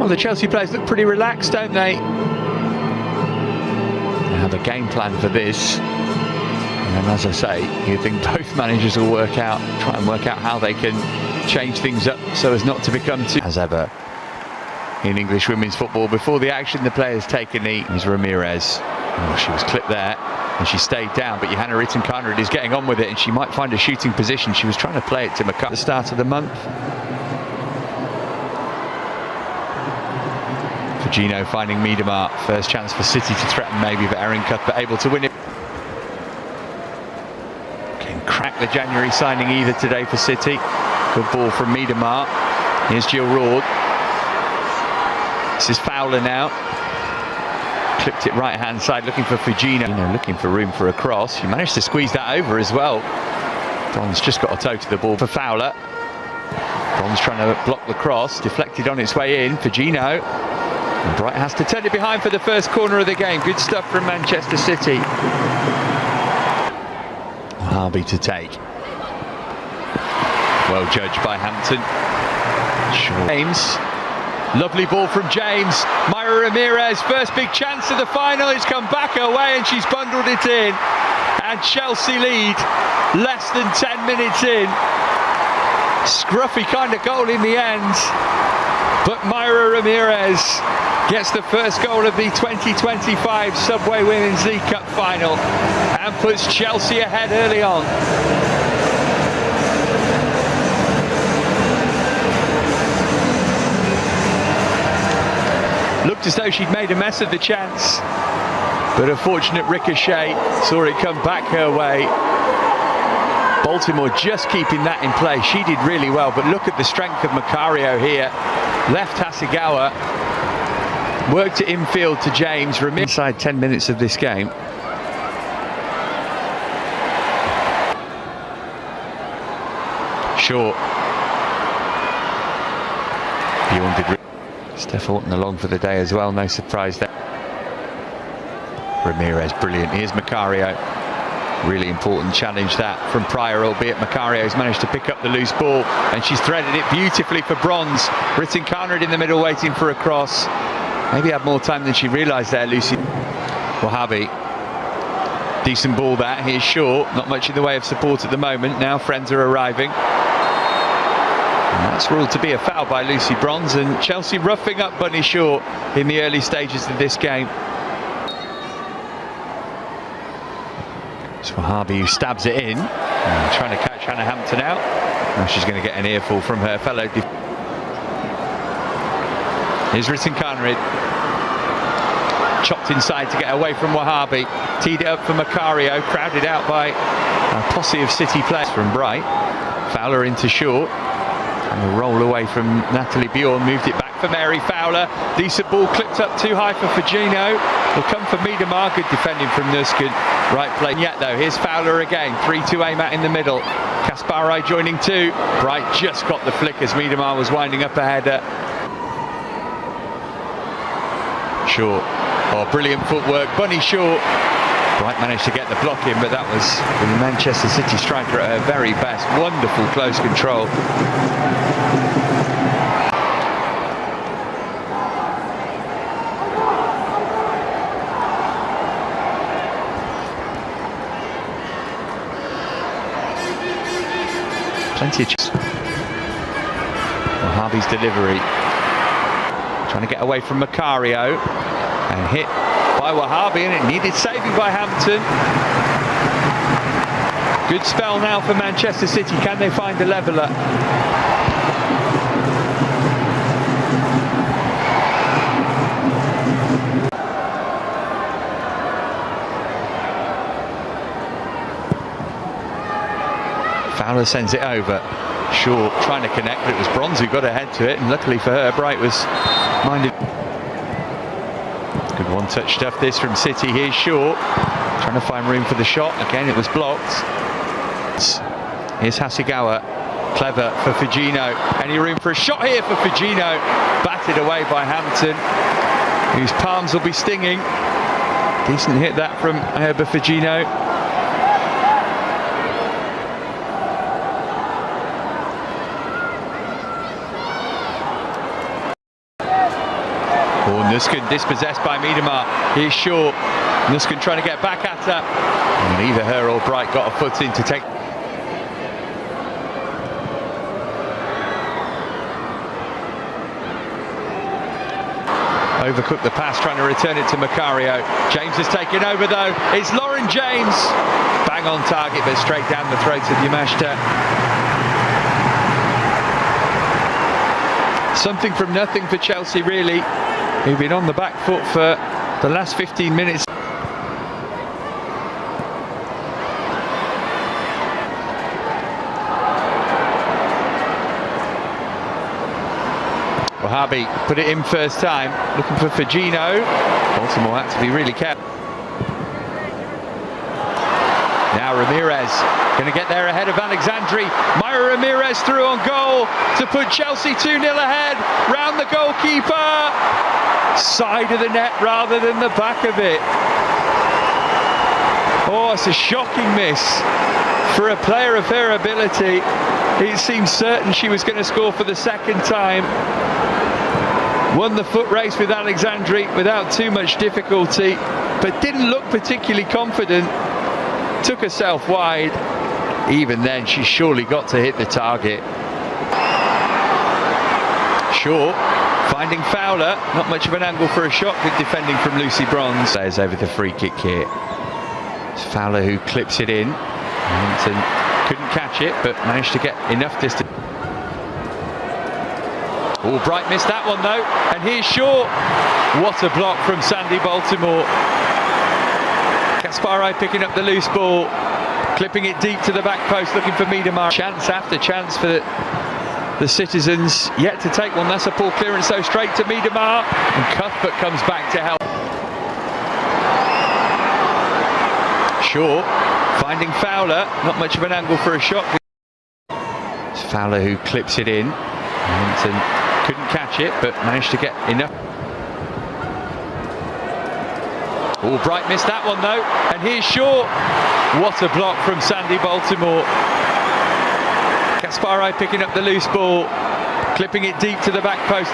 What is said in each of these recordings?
Well, the Chelsea players look pretty relaxed, don't they? They have a game plan for this. And as I say, you think both managers will try and work out how they can change things up so as not to become too... As ever, in English women's football, before the action, the players take a knee. Is Ramirez. Oh, she was clipped there, and she stayed down, but Johanna Rytting-Kaneryd is getting on with it, and she might find a shooting position. She was trying to play it to McCarthy at the start of the month. Gino finding Miedema. First chance for City to threaten maybe, but Erin Cuthbert able to win it. Can crack the January signing either today for City. Good ball from Miedema. Here's Jill Roord. This is Fowler now. Clipped it right hand side, looking for Fujino. Looking for room for a cross. She managed to squeeze that over as well. Don's just got a toe to the ball for Fowler. Don's trying to block the cross. Deflected on its way in. Fujino. And Bright has to turn it behind for the first corner of the game. Good stuff from Manchester City. Harvey to take. Well judged by Hampton. James. Lovely ball from James. Mayra Ramirez, first big chance of the final. It's come back her way and she's bundled it in. And Chelsea lead less than 10 minutes in. Scruffy kind of goal in the end. But Mayra Ramirez gets the first goal of the 2025 Subway Women's League Cup final and puts Chelsea ahead early on. Looked as though she'd made a mess of the chance, but a fortunate ricochet saw it come back her way. Baltimore just keeping that in play. She did really well, but look at the strength of Macario here. Left Hasegawa. Worked it infield to James. Inside 10 minutes of this game. Short. Bjorn did. Steph Orton along for the day as well. No surprise there. Ramirez, brilliant. Here's Macario. Really important challenge that from Pryor, albeit Macario's managed to pick up the loose ball and she's threaded it beautifully for Bronze. Rytting-Kaneryd in the middle waiting for a cross. Maybe had more time than she realised there, Lucy. Wahabi. Decent ball that. Here's Shaw. Not much in the way of support at the moment. Now friends are arriving. And that's ruled to be a foul by Lucy Bronze, and Chelsea roughing up Bunny Shaw in the early stages of this game. It's Wahabi who stabs it in. Trying to catch Hannah Hampton out. Now she's going to get an earful from her fellow. Here's Rytting-Kaneryd. Chopped inside to get away from Wahabi. Teed it up for Macario. Crowded out by a posse of City players from Bright. Fowler into Shaw. And a roll away from Natalie Bjorn. Moved it back for Mary Fowler. Decent ball clipped up too high for Fujino. Will come for Miedema. Good defending from Nuskud. Right play. Yet though, here's Fowler again. 3-2 aim at in the middle. Kaspari joining two. Bright just got the flick as Miedema was winding up a header. Shaw. Oh, brilliant footwork. Bunny Shaw. Bright managed to get the block in, but that was the Manchester City striker at her very best. Wonderful close control. Plenty of chance. Wahabi's delivery. Trying to get away from Macario. And hit by Wahabi, and it needed saving by Hampton. Good spell now for Manchester City. Can they find a leveller? Fowler sends it over. Shaw trying to connect, but it was Bronze who got ahead to it, and luckily for her, Bright was minded. Good one-touch stuff this from City. Here's Shaw trying to find room for the shot. Again, it was blocked. Here's Hasegawa. Clever for Fujino. Any room for a shot here for Fujino? Batted away by Hampton, whose palms will be stinging. Decent hit that from Herba Fujino. Nuskin dispossessed by Miedema. Here's Shaw. Nuskin trying to get back at her. And either her or Bright got a foot in to take. Overcooked the pass, trying to return it to Macario. James has taken over though. It's Lauren James. Bang on target, but straight down the throat of Yamashita. Something from nothing for Chelsea, really. Who've been on the back foot for the last 15 minutes. Wahabi put it in first time, looking for Fagino. Baltimore had to be really careful. Now Ramirez going to get there ahead of Alexandri. Myra Ramirez through on goal to put Chelsea 2-0 ahead. Round the goalkeeper. Side of the net rather than the back of it. Oh, it's a shocking miss for a player of her ability. It seemed certain she was going to score for the second time. Won the foot race with Alexandri without too much difficulty, but didn't look particularly confident. Took herself wide. Even then, she surely got to hit the target. Shaw finding Fowler. Not much of an angle for a shot. Good defending from Lucy Bronze. There's over the free kick here. It's Fowler who clips it in. Hampton couldn't catch it, but managed to get enough distance. Oh, Bright missed that one though, and here's Shaw. What a block from Sandy Baltimore. Gaspari picking up the loose ball, clipping it deep to the back post, looking for Miedema. Chance after chance for the Citizens, yet to take one. That's a poor clearance, so straight to Miedema, and Cuthbert comes back to help. Shaw finding Fowler, not much of an angle for a shot. It's Fowler who clips it in. Hampton couldn't catch it, but managed to get enough. Oh, Bright missed that one though, and here's Shaw. What a block from Sandy Baltimore. Gaspari picking up the loose ball, clipping it deep to the back post.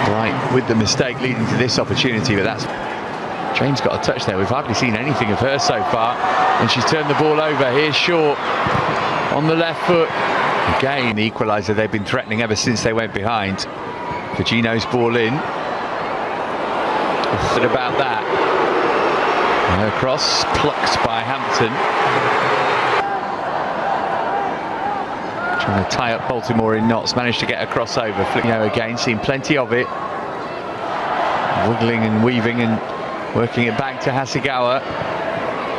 Bright with the mistake leading to this opportunity, but that's... James got a touch there. We've hardly seen anything of her so far, and she's turned the ball over. Here's Shaw on the left foot. Again, the equaliser they've been threatening ever since they went behind. Fagino's ball in. What about that? Her cross plucked by Hampton. Trying to tie up Baltimore in knots. Managed to get a crossover. Fagino again, seen plenty of it. Wiggling and weaving and working it back to Hasegawa,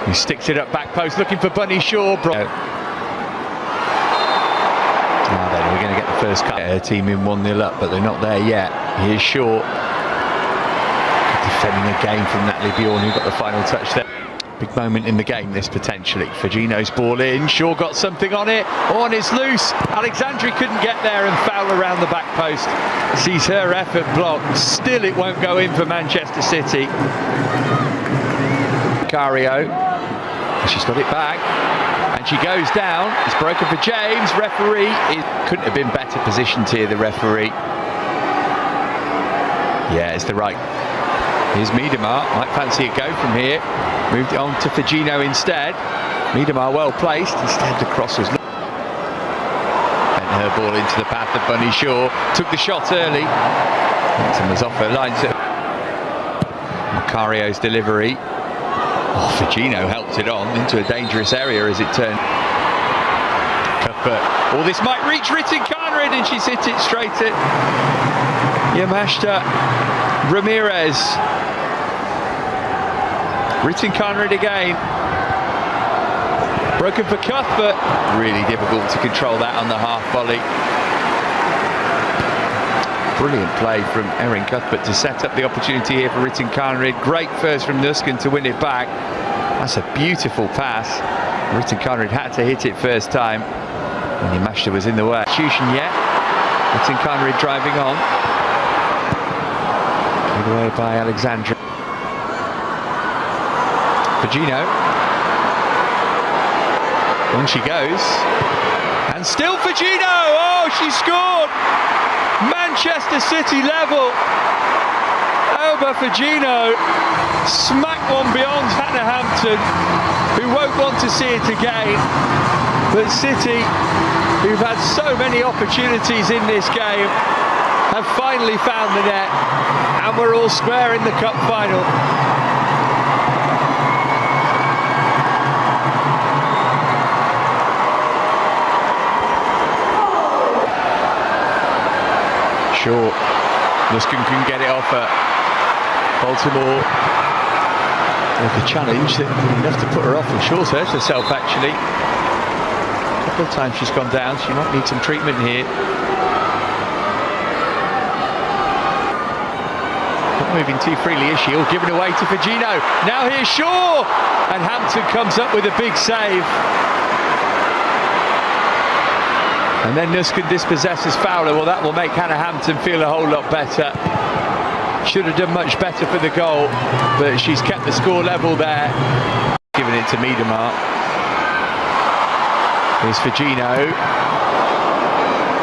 who sticks it up back post, looking for Bunny Shaw. Now then, we're going to get the first cut. Her team in 1-0 up, but they're not there yet. Here's Shaw. Defending again from Natalie Bjorn, who got the final touch there. Big moment in the game, this potentially. Fagino's ball in. Shaw got something on it. Oh, and it's loose. Alexandri couldn't get there, and foul around the back post. Sees her effort blocked. Still, it won't go in for Manchester City. Macario. She's got it back. And she goes down. It's broken for James. Referee couldn't have been better positioned here, the referee. Yeah, it's the right. Here's Miedema. Might fancy a go from here. Moved it on to Fagino instead. Miedema well placed. Instead, the cross was... And her ball into the path of Bunny Shaw. Took the shot early. Hampton was off her line. Macario's delivery. Oh, Fagino helped it on into a dangerous area as it turned. Cuthbert. Oh, this might reach Ritin Carnred, and she's hit it straight at Yamashita Ramirez. Ritin Carnred again. Broken for Cuthbert. Really difficult to control that on the half volley. Brilliant play from Erin Cuthbert to set up the opportunity here for Ritin Carnred. Great first from Nuskin to win it back. That's a beautiful pass. Ritin Carnred had to hit it first time, and Yamashita was in the way. Execution yet. Ritin Carnred driving on. Put away by Alexandra. Fagino. On she goes. And And still Fegino. Oh, she scored. Manchester City level. Auba Fegino smacked one beyond Hannah Hampton, who won't want to see it again. But City, who've had so many opportunities in this game, have finally found the net, and we're all square in the cup final. Sure, Nusken can get it off at Baltimore with the challenge, enough to put her off, and Shaw's hurt herself actually. A couple of times she's gone down, she might need some treatment here. Not moving too freely, is she? All given away to Fegino. Now here's Shaw, and Hampton comes up with a big save. And then Nusken dispossesses Fowler. Well, that will make Hannah Hampton feel a whole lot better. Should have done much better for the goal, but she's kept the score level there. Giving it to Miedema. Here's Fegino.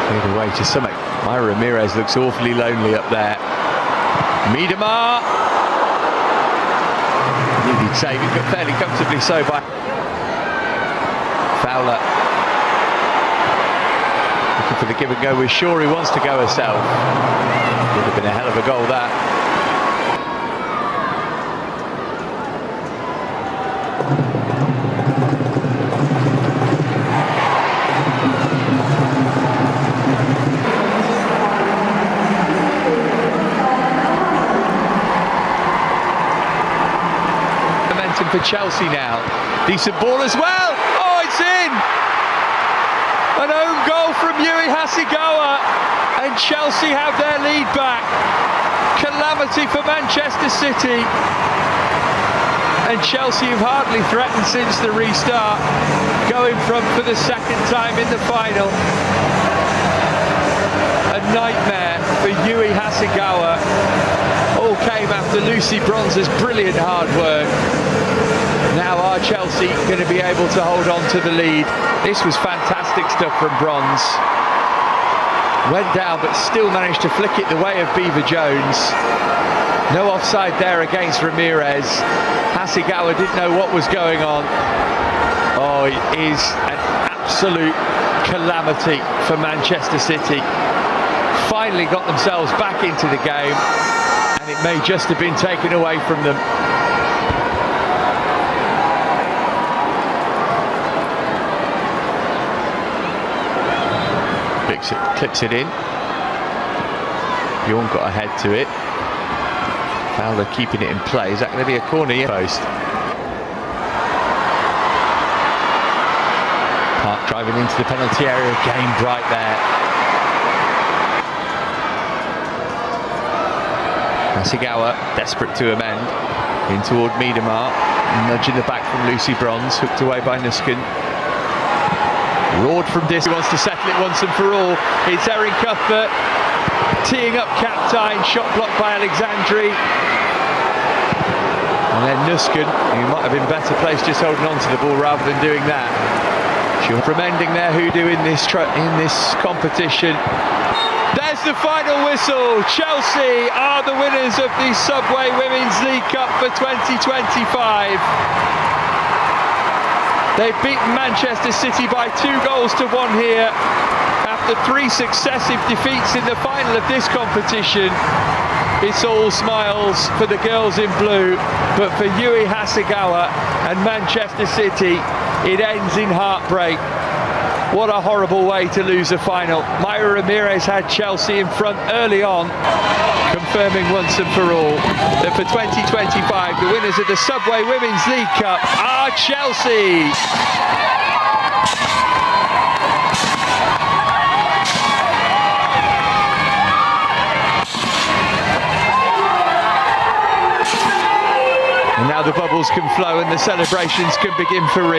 Cleared away to Summit. Mayra Ramirez looks awfully lonely up there. Miedema. Needed saving, but fairly comfortably so by Fowler. Looking for the give and go with Shaw, who wants to go herself. Would have been a hell of a goal, that. Momentum for Chelsea now. Decent ball as well. Oh, it's in! An own goal from Yui Hasegawa, and Chelsea have their lead back. Calamity for Manchester City, and Chelsea have hardly threatened since the restart, going front for the second time in the final. A nightmare for Yui Hasegawa. All came after Lucy Bronze's brilliant hard work. Now are Chelsea going to be able to hold on to the lead? This was fantastic stuff from Bronze. Went down but still managed to flick it the way of Beaver Jones. No offside there against Ramirez. Hasegawa didn't know what was going on. Oh, it is an absolute calamity for Manchester City. Finally got themselves back into the game, and it may just have been taken away from them. Clips it in. Bjorn got a head to it. Fowler keeping it in play. Is that going to be a corner? Yeah. Post. Park driving into the penalty area again. Bright there. Hasegawa desperate to amend. In toward Miedema. Nudging the back from Lucy Bronze. Hooked away by Nusken. Roared from this, he wants to settle it once and for all. It's Erin Cuthbert teeing up Captine, shot blocked by Alexandri. And then Nusken, who might have been better placed just holding on to the ball rather than doing that. She'll remending their hoodoo in this competition. There's the final whistle. Chelsea are the winners of the Subway Women's League Cup for 2025. They've beaten Manchester City by 2-1 here after 3 successive defeats in the final of this competition. It's all smiles for the girls in blue, but for Yui Hasegawa and Manchester City, it ends in heartbreak. What a horrible way to lose a final. Mayra Ramirez had Chelsea in front early on, confirming once and for all that for 2025, the winners of the Subway Women's League Cup are Chelsea. And now the bubbles can flow and the celebrations can begin for real.